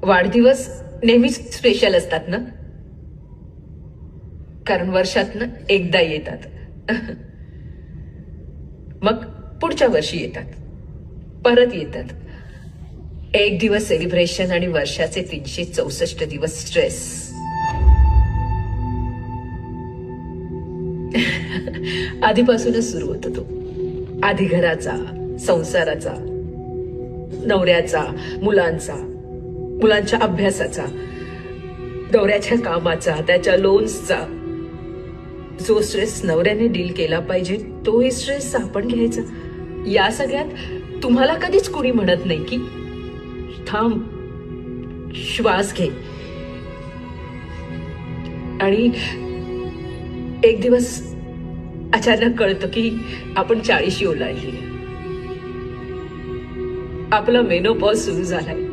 वाढदिवस नेहमीच स्पेशल असतात ना, कारण वर्षातनं एकदा येतात. मग पुढच्या वर्षी येतात, परत येतात. एक दिवस सेलिब्रेशन आणि वर्षाचे 364 दिवस स्ट्रेस. आधीपासूनच सुरू होतो तो. आधी घराचा, संसाराचा, नवऱ्याचा, मुलांच्या अभ्यासाचा, नवऱ्याच्या कामाचा, त्याच्या लोन्सचा. जो स्ट्रेस नवऱ्याने डील केला पाहिजे तोही स्ट्रेस आपण घ्यायचा. या सगळ्यात तुम्हाला कधीच कुणी म्हणत नाही की थांब, श्वास घे. आणि एक दिवस अचानक कळतं की आपण 40शी ओलांडली, आपला मेनोपॉज सुरू झालाय.